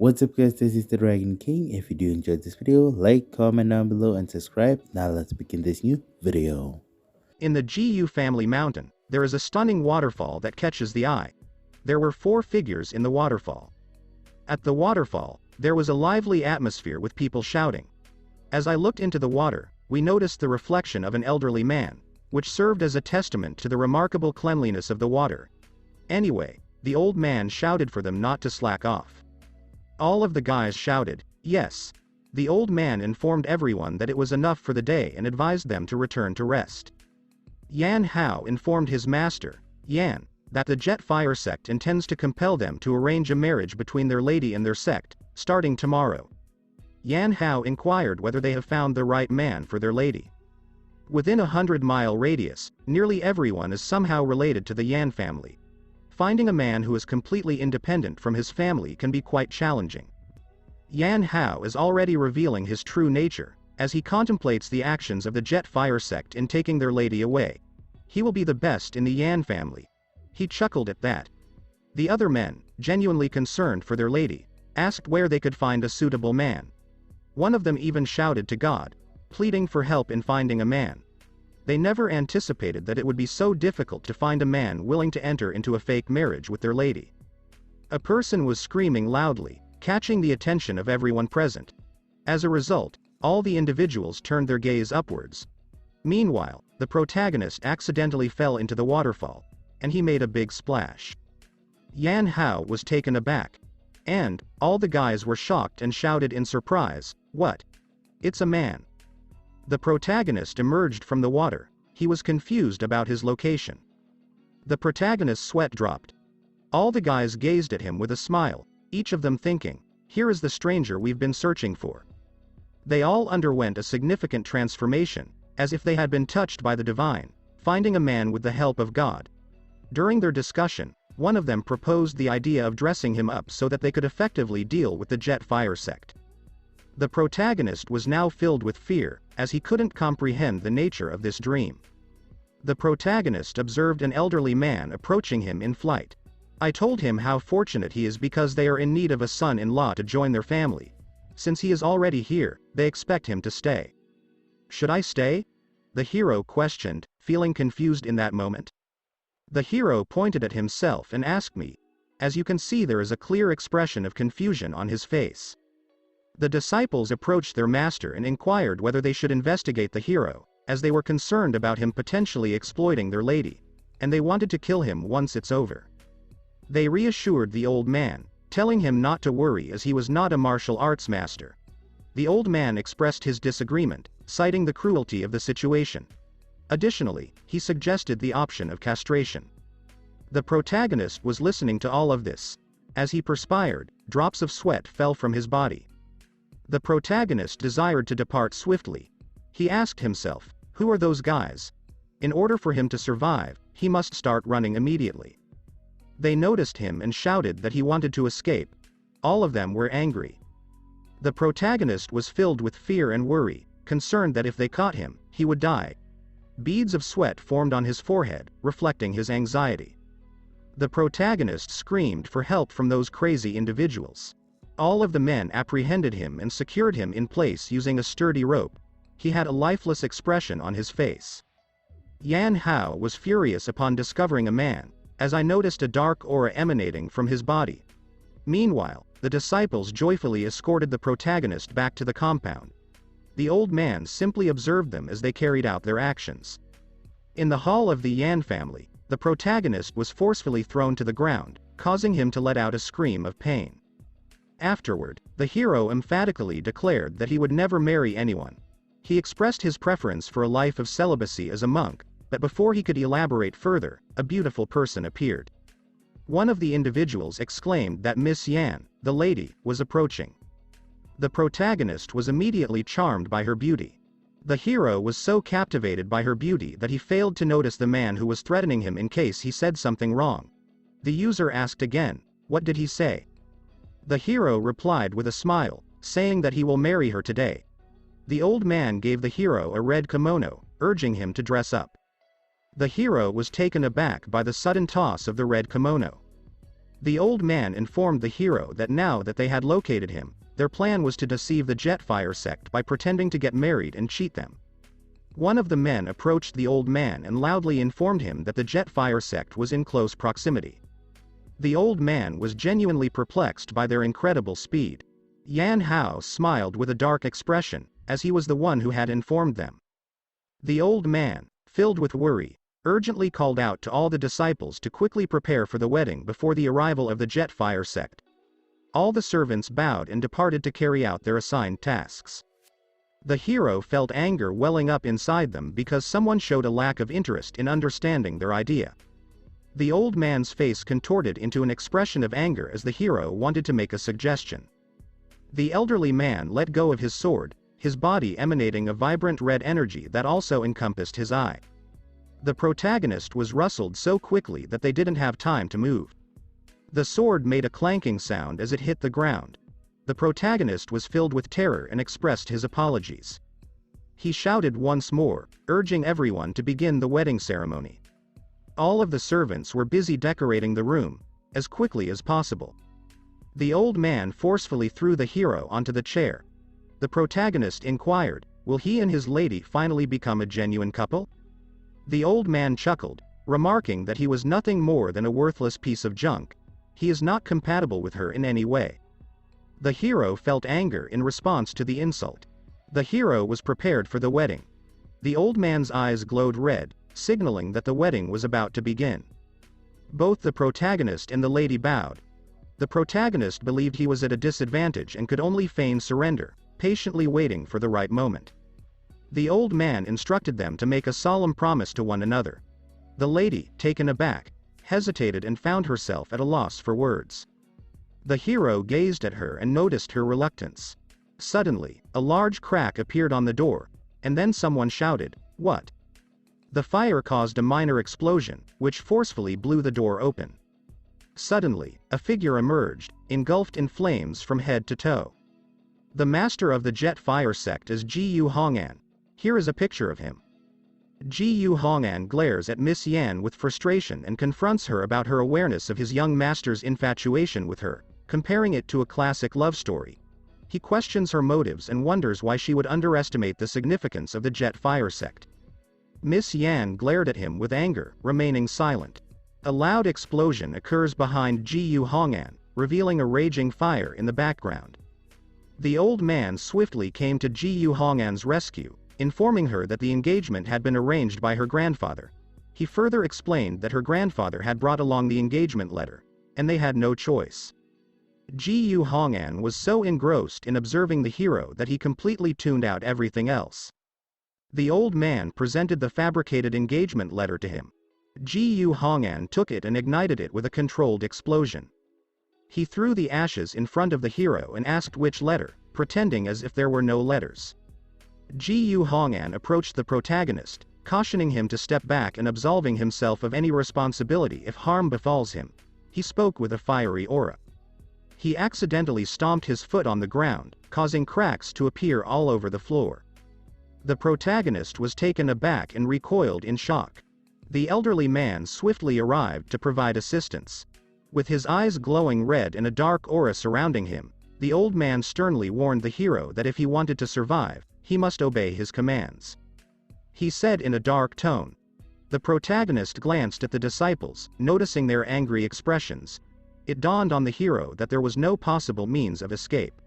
What's up guys, this is the Dragon King. If you do enjoy this video, like, comment down below and subscribe. Now let's begin this new video. In the GU family mountain, there is a stunning waterfall that catches the eye. There were 4 figures in the waterfall. At the waterfall, there was a lively atmosphere with people shouting. As I looked into the water, we noticed the reflection of an elderly man, which served as a testament to the remarkable cleanliness of the water. Anyway, the old man shouted for them not to slack off. All of the guys shouted, yes. The old man informed everyone that it was enough for the day and advised them to return to rest. Yan Hao informed his master, Yan, that the Jet Fire sect intends to compel them to arrange a marriage between their lady and their sect, starting tomorrow. Yan Hao inquired whether they have found the right man for their lady. Within a 100-mile radius, nearly everyone is somehow related to the Yan family. Finding a man who is completely independent from his family can be quite challenging. Yan Hao is already revealing his true nature, as he contemplates the actions of the Jet Fire sect in taking their lady away. He will be the best in the Yan family. He chuckled at that. The other men, genuinely concerned for their lady, asked where they could find a suitable man. One of them even shouted to God, pleading for help in finding a man. They never anticipated that it would be so difficult to find a man willing to enter into a fake marriage with their lady. A person was screaming loudly, catching the attention of everyone present. As a result, all the individuals turned their gaze upwards. Meanwhile, the protagonist accidentally fell into the waterfall, and he made a big splash. Yan Hao was taken aback. And, all the guys were shocked and shouted in surprise, "What? It's a man." The protagonist emerged from the water. He was confused about his location. The protagonist's sweat dropped. All the guys gazed at him with a smile, each of them thinking, here is the stranger we've been searching for. They all underwent a significant transformation, as if they had been touched by the divine, finding a man with the help of God. During their discussion, one of them proposed the idea of dressing him up so that they could effectively deal with the Jet Fire sect. The protagonist was now filled with fear, as he couldn't comprehend the nature of this dream. The protagonist observed an elderly man approaching him in flight. I told him how fortunate he is because they are in need of a son-in-law to join their family. Since he is already here, they expect him to stay. Should I stay? The hero questioned, feeling confused in that moment. The hero pointed at himself and asked me. As you can see, there is a clear expression of confusion on his face. The disciples approached their master and inquired whether they should investigate the hero, as they were concerned about him potentially exploiting their lady, and they wanted to kill him once it's over. They reassured the old man, telling him not to worry as he was not a martial arts master. The old man expressed his disagreement, citing the cruelty of the situation. Additionally, he suggested the option of castration. The protagonist was listening to all of this. As he perspired, drops of sweat fell from his body. The protagonist desired to depart swiftly. He asked himself, who are those guys? In order for him to survive, he must start running immediately. They noticed him and shouted that he wanted to escape. All of them were angry. The protagonist was filled with fear and worry, concerned that if they caught him, he would die. Beads of sweat formed on his forehead, reflecting his anxiety. The protagonist screamed for help from those crazy individuals. All of the men apprehended him and secured him in place using a sturdy rope. He had a lifeless expression on his face. Yan Hao was furious upon discovering a man, as I noticed a dark aura emanating from his body. Meanwhile, the disciples joyfully escorted the protagonist back to the compound. The old man simply observed them as they carried out their actions. In the hall of the Yan family, the protagonist was forcefully thrown to the ground, causing him to let out a scream of pain. Afterward, the hero emphatically declared that he would never marry anyone. He expressed his preference for a life of celibacy as a monk, but before he could elaborate further, a beautiful person appeared. One of the individuals exclaimed that Miss Yan, the lady, was approaching. The protagonist was immediately charmed by her beauty. The hero was so captivated by her beauty that he failed to notice the man who was threatening him in case he said something wrong. The user asked again, what did he say? The hero replied with a smile, saying that he will marry her today. The old man gave the hero a red kimono, urging him to dress up. The hero was taken aback by the sudden toss of the red kimono. The old man informed the hero that now that they had located him, their plan was to deceive the Jetfire sect by pretending to get married and cheat them. One of the men approached the old man and loudly informed him that the Jetfire sect was in close proximity. The old man was genuinely perplexed by their incredible speed. Yan Hao smiled with a dark expression, as he was the one who had informed them. The old man, filled with worry, urgently called out to all the disciples to quickly prepare for the wedding before the arrival of the Jetfire sect. All the servants bowed and departed to carry out their assigned tasks. The hero felt anger welling up inside them because someone showed a lack of interest in understanding their idea. The old man's face contorted into an expression of anger as the hero wanted to make a suggestion. The elderly man let go of his sword, his body emanating a vibrant red energy that also encompassed his eye. The protagonist was rustled so quickly that they didn't have time to move. The sword made a clanking sound as it hit the ground. The protagonist was filled with terror and expressed his apologies. He shouted once more, urging everyone to begin the wedding ceremony. All of the servants were busy decorating the room, as quickly as possible. The old man forcefully threw the hero onto the chair. The protagonist inquired, will he and his lady finally become a genuine couple? The old man chuckled, remarking that he was nothing more than a worthless piece of junk. He is not compatible with her in any way. The hero felt anger in response to the insult. The hero was prepared for the wedding. The old man's eyes glowed red, signaling that the wedding was about to begin. Both the protagonist and the lady bowed. The protagonist believed he was at a disadvantage and could only feign surrender, patiently waiting for the right moment. The old man instructed them to make a solemn promise to one another. The lady, taken aback, hesitated and found herself at a loss for words. The hero gazed at her and noticed her reluctance. Suddenly, a large crack appeared on the door, and then someone shouted, "What?" The fire caused a minor explosion, which forcefully blew the door open. Suddenly, a figure emerged, engulfed in flames from head to toe. The master of the Jetfire sect is Ji Hongan. Here is a picture of him. Ji Hongan glares at Miss Yan with frustration and confronts her about her awareness of his young master's infatuation with her, comparing it to a classic love story. He questions her motives and wonders why she would underestimate the significance of the Jetfire sect. Miss Yan glared at him with anger, remaining silent. A loud explosion occurs behind Ji Hongan, revealing a raging fire in the background. The old man swiftly came to Ji Hongan's rescue, informing her that the engagement had been arranged by her grandfather. He further explained that her grandfather had brought along the engagement letter, and they had no choice. Ji Hongan was so engrossed in observing the hero that he completely tuned out everything else. The old man presented the fabricated engagement letter to him. Ji Hongan took it and ignited it with a controlled explosion. He threw the ashes in front of the hero and asked which letter, pretending as if there were no letters. Ji Hongan approached the protagonist, cautioning him to step back and absolving himself of any responsibility if harm befalls him. He spoke with a fiery aura. He accidentally stomped his foot on the ground, causing cracks to appear all over the floor. The protagonist was taken aback and recoiled in shock. The elderly man swiftly arrived to provide assistance. With his eyes glowing red and a dark aura surrounding him, the old man sternly warned the hero that if he wanted to survive, he must obey his commands. He said in a dark tone. The protagonist glanced at the disciples, noticing their angry expressions. It dawned on the hero that there was no possible means of escape.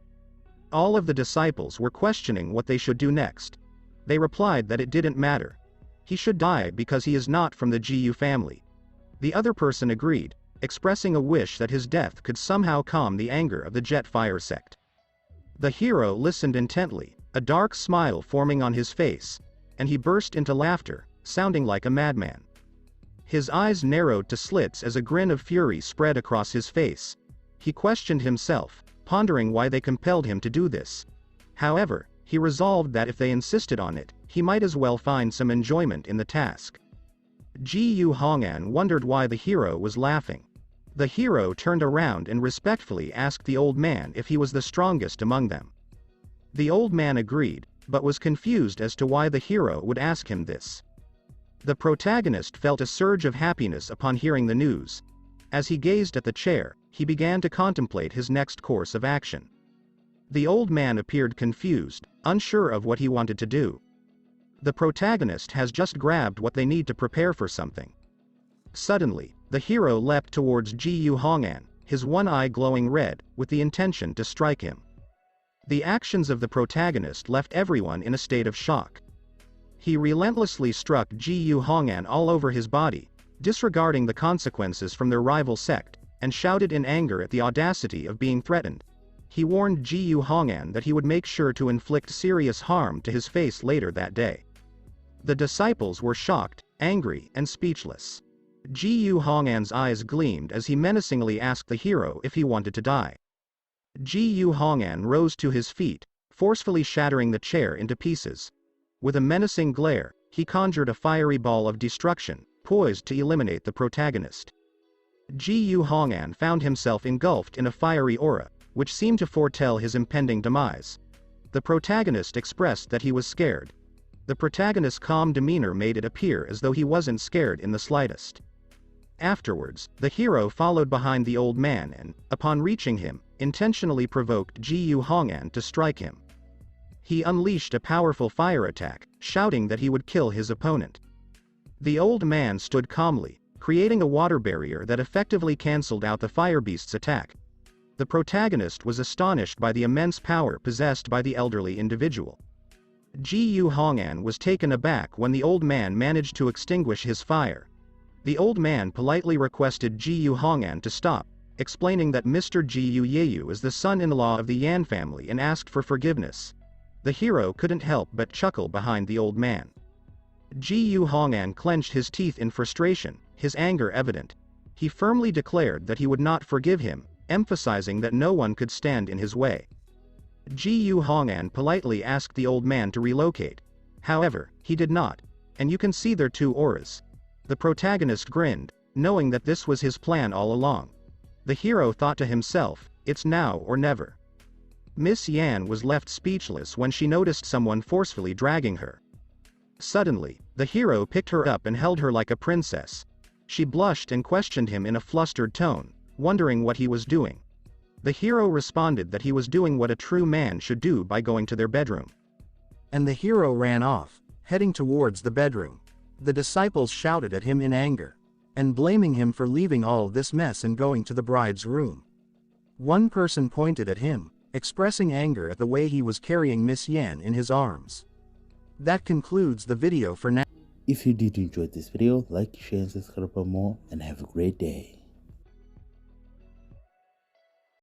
All of the disciples were questioning what they should do next. They replied that it didn't matter. He should die because he is not from the Jiu family. The other person agreed, expressing a wish that his death could somehow calm the anger of the Jetfire sect. The hero listened intently, a dark smile forming on his face, and he burst into laughter, sounding like a madman. His eyes narrowed to slits as a grin of fury spread across his face. He questioned himself, pondering why they compelled him to do this. However, he resolved that if they insisted on it, he might as well find some enjoyment in the task. Ji Hongan wondered why the hero was laughing. The hero turned around and respectfully asked the old man if he was the strongest among them. The old man agreed, but was confused as to why the hero would ask him this. The protagonist felt a surge of happiness upon hearing the news. As he gazed at the chair, he began to contemplate his next course of action. The old man appeared confused, unsure of what he wanted to do. The protagonist has just grabbed what they need to prepare for something. Suddenly, the hero leapt towards Ji Hongan, his one eye glowing red, with the intention to strike him. The actions of the protagonist left everyone in a state of shock. He relentlessly struck Ji Hongan all over his body, disregarding the consequences from their rival sect, and shouted in anger at the audacity of being threatened. He warned Ji Hongan that he would make sure to inflict serious harm to his face later that day. The disciples were shocked, angry, and speechless. Ji Hongan's eyes gleamed as he menacingly asked the hero if he wanted to die. Ji Hongan rose to his feet, forcefully shattering the chair into pieces. With a menacing glare, he conjured a fiery ball of destruction, poised to eliminate the protagonist. Ji Hongan found himself engulfed in a fiery aura, which seemed to foretell his impending demise. The protagonist expressed that he was scared. The protagonist's calm demeanor made it appear as though he wasn't scared in the slightest. Afterwards, the hero followed behind the old man and, upon reaching him, intentionally provoked Ji Hongan to strike him. He unleashed a powerful fire attack, shouting that he would kill his opponent. The old man stood calmly, creating a water barrier that effectively cancelled out the fire beast's attack. The protagonist was astonished by the immense power possessed by the elderly individual. Ji Hongan was taken aback when the old man managed to extinguish his fire. The old man politely requested Ji Hongan to stop, explaining that Mr. Ji Yeyu is the son-in-law of the Yan family and asked for forgiveness. The hero couldn't help but chuckle behind the old man. Ji Hongan clenched his teeth in frustration, his anger evident. He firmly declared that he would not forgive him, emphasizing that no one could stand in his way. Ji Hongan politely asked the old man to relocate. However, he did not, and you can see their two auras. The protagonist grinned, knowing that this was his plan all along. The hero thought to himself, it's now or never. Miss Yan was left speechless when she noticed someone forcefully dragging her. Suddenly, the hero picked her up and held her like a princess. She blushed and questioned him in a flustered tone, wondering what he was doing. The hero responded that he was doing what a true man should do by going to their bedroom. And the hero ran off, heading towards the bedroom. The disciples shouted at him in anger, and blaming him for leaving all this mess and going to the bride's room. One person pointed at him, expressing anger at the way he was carrying Miss Yan in his arms. That concludes the video for now. If you did enjoy this video, like, share, and subscribe for more, and have a great day.